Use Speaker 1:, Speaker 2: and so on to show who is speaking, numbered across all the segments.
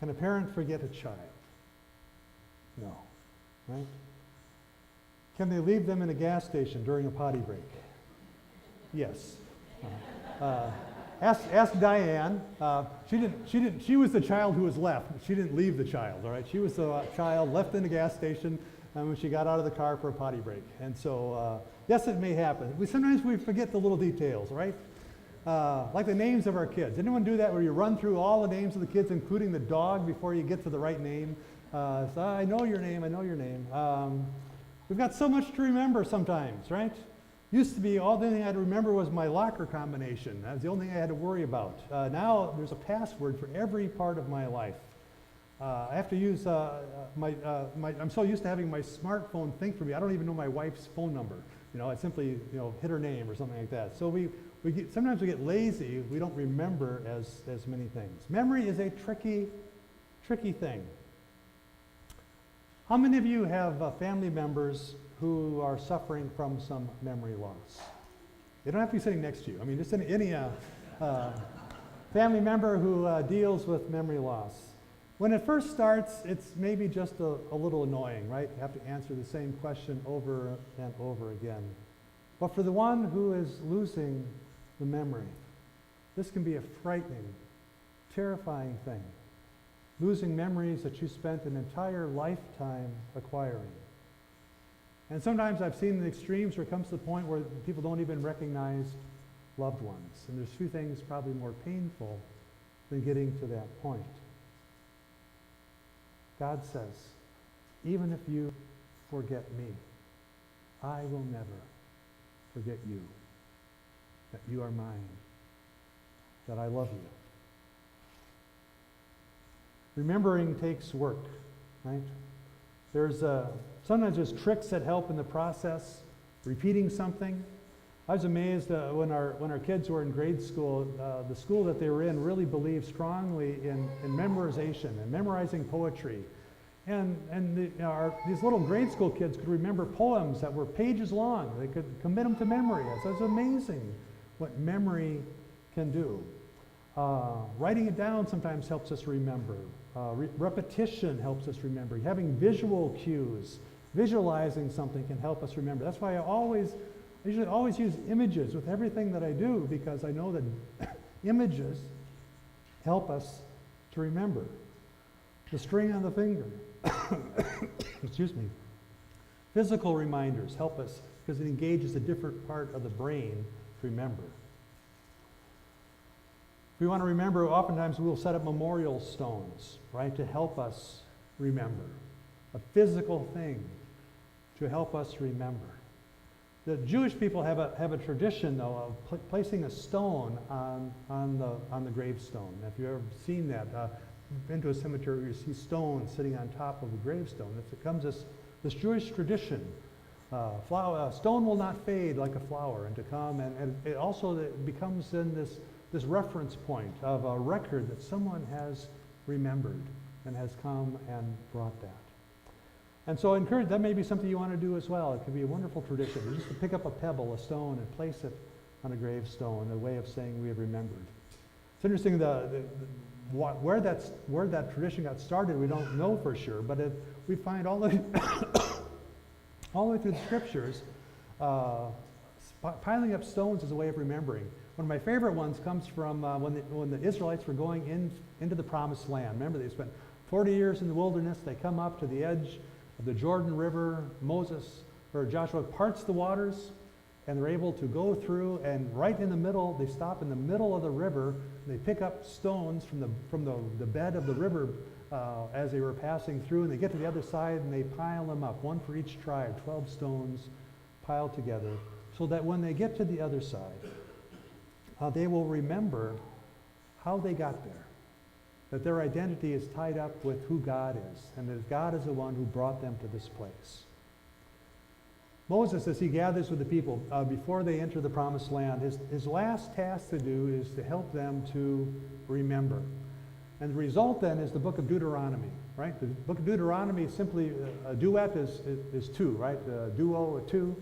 Speaker 1: Can a parent forget a child? No, right? Can they leave them in a gas station during a potty break? Yes. Ask Diane. She was the child who was left. She didn't leave the child, all right? She was the child left in the gas station when she got out of the car for a potty break. And so, yes, it may happen. Sometimes we forget the little details, right? Like the names of our kids. Anyone do that where you run through all the names of the kids, including the dog, before you get to the right name? So I know your name, I know your name. We've got so much to remember sometimes, right? Used to be, all the thing I had to remember was my locker combination. That was the only thing I had to worry about. Now there's a password for every part of my life. I have to use I'm so used to having my smartphone think for me, I don't even know my wife's phone number. I simply, hit her name or something like that. So sometimes we get lazy, we don't remember as many things. Memory is a tricky thing. How many of you have family members who are suffering from some memory loss? They don't have to be sitting next to you. I mean, just any family member who deals with memory loss. When it first starts, it's maybe just a little annoying, right? You have to answer the same question over and over again. But for the one who is losing the memory, this can be a frightening, terrifying thing. Losing memories that you spent an entire lifetime acquiring. And sometimes I've seen the extremes where it comes to the point where people don't even recognize loved ones. And there's few things probably more painful than getting to that point. God says, even if you forget me, I will never forget you. That you are mine. That I love you. Remembering takes work, right? Sometimes there's tricks that help in the process. Repeating something. I was amazed when our kids were in grade school, the school that they were in really believed strongly in memorization and memorizing poetry. And these little grade school kids could remember poems that were pages long. They could commit them to memory. So it's amazing what memory can do. Writing it down sometimes helps us remember. Repetition helps us remember. Having visual cues, visualizing something can help us remember. That's why I usually always use images with everything that I do, because I know that images help us to remember. The string on the finger. Excuse me. Physical reminders help us because it engages a different part of the brain to remember. If we want to remember, oftentimes we'll set up memorial stones, right, to help us remember. A physical thing to help us remember. The Jewish people have a tradition, though, of placing a stone on the gravestone. If you've ever seen that, been to a cemetery where you see stones sitting on top of a gravestone, it becomes this Jewish tradition. Stone will not fade like a flower, and to come, and it also becomes then this reference point of a record that someone has remembered and has come and brought that. And so that may be something you want to do as well. It could be a wonderful tradition, just to pick up a pebble, a stone, and place it on a gravestone, a way of saying we have remembered. It's interesting where that tradition got started, we don't know for sure, but we find all the way through the scriptures, piling up stones is a way of remembering. One of my favorite ones comes from when the Israelites were going into the promised land. Remember, they spent 40 years in the wilderness. They come up to the edge of the Jordan River. Joshua parts the waters, and they're able to go through, and right in the middle, they stop in the middle of the river, and they pick up stones from the bed of the river as they were passing through, and they get to the other side, and they pile them up, one for each tribe, 12 stones piled together, so that when they get to the other side, they will remember how they got there, that their identity is tied up with who God is, and that God is the one who brought them to this place. Moses, as he gathers with the people before they enter the promised land, his last task to do is to help them to remember. And the result then is the book of Deuteronomy, right? The book of Deuteronomy is simply, a duet is two, right? A duo, a two.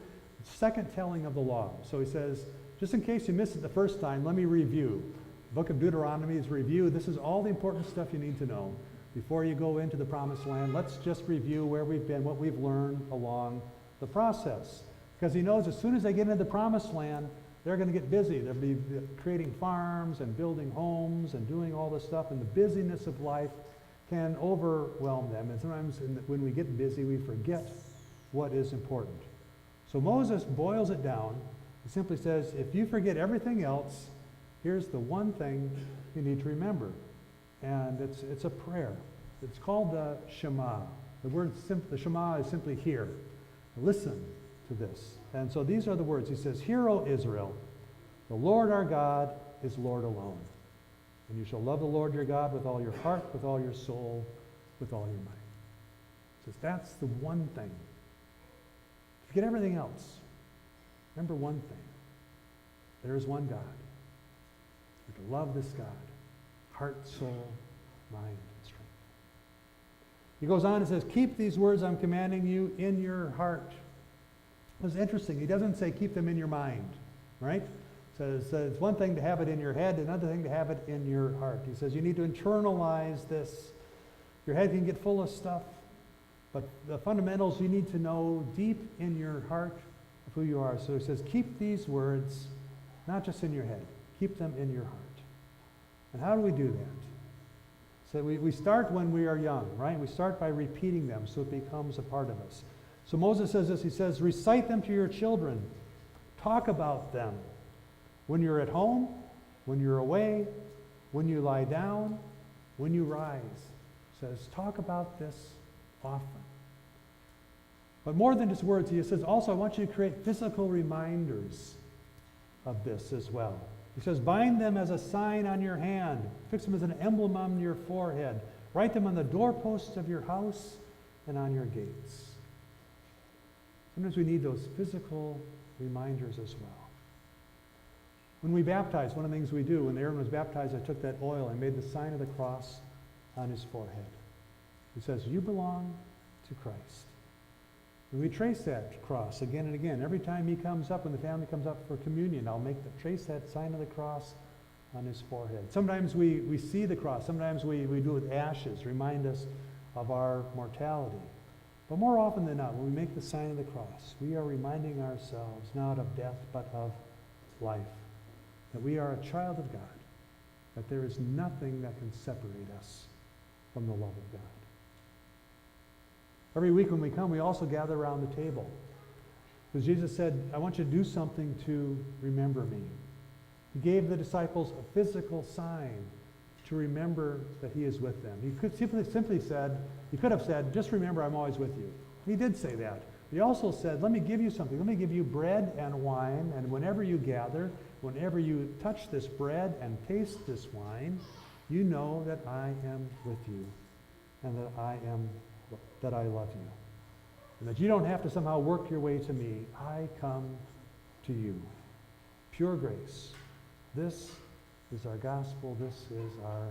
Speaker 1: Second telling of the law. So he says, just in case you missed it the first time, let me review. The book of Deuteronomy is review. This is all the important stuff you need to know. before you go into the promised land, let's just review where we've been, what we've learned along the process. Because he knows as soon as they get into the promised land, they're going to get busy. They'll be creating farms and building homes and doing all this stuff, and the busyness of life can overwhelm them. And sometimes when we get busy, we forget what is important. So Moses boils it down. He simply says, if you forget everything else, here's the one thing you need to remember. And it's a prayer. It's called the Shema. The Shema is simply hear. Listen to this. And so these are the words. He says, Hear, O Israel, the Lord our God is Lord alone. And you shall love the Lord your God with all your heart, with all your soul, with all your might. He says, that's the one thing. Forget everything else. Remember one thing. There is one God. You're to love this God. Heart, soul, mind, and strength. He goes on and says, keep these words I'm commanding you in your heart. It's interesting. He doesn't say keep them in your mind, right? So it's one thing to have it in your head, another thing to have it in your heart. He says you need to internalize this. Your head can get full of stuff, but the fundamentals you need to know deep in your heart of who you are. So he says keep these words not just in your head, keep them in your heart. And how do we do that? So we start when we are young, right? We start by repeating them so it becomes a part of us. So Moses says this, he says, recite them to your children. Talk about them. When you're at home, when you're away, when you lie down, when you rise. He says, talk about this often. But more than just words, he says, also I want you to create physical reminders of this as well. He says, bind them as a sign on your hand. Fix them as an emblem on your forehead. Write them on the doorposts of your house and on your gates. Sometimes we need those physical reminders as well. When we baptize, one of the things we do, when Aaron was baptized, I took that oil and made the sign of the cross on his forehead. He says, you belong to Christ. And we trace that cross again and again. Every time he comes up, when the family comes up for communion, I'll trace that sign of the cross on his forehead. Sometimes we see the cross. Sometimes we do it with ashes, remind us of our mortality. But more often than not, when we make the sign of the cross, we are reminding ourselves not of death, but of life. That we are a child of God. That there is nothing that can separate us from the love of God. Every week when we come, we also gather around the table. Because Jesus said, I want you to do something to remember me. He gave the disciples a physical sign to remember that he is with them. He could simply said, he could have said, just remember I'm always with you. He did say that. He also said, let me give you something. Let me give you bread and wine, and whenever you gather, whenever you touch this bread and taste this wine, you know that I am with you and that I love you. And that you don't have to somehow work your way to me. I come to you. Pure grace. This is our gospel. This is our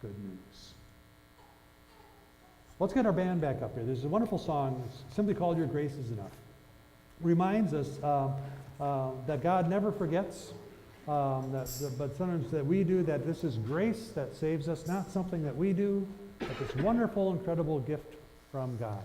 Speaker 1: good news. Let's get our band back up here. There's a wonderful song simply called Your Grace is Enough. It reminds us that God never forgets, but sometimes that we do, that this is grace that saves us, not something that we do, but this wonderful, incredible gift from God.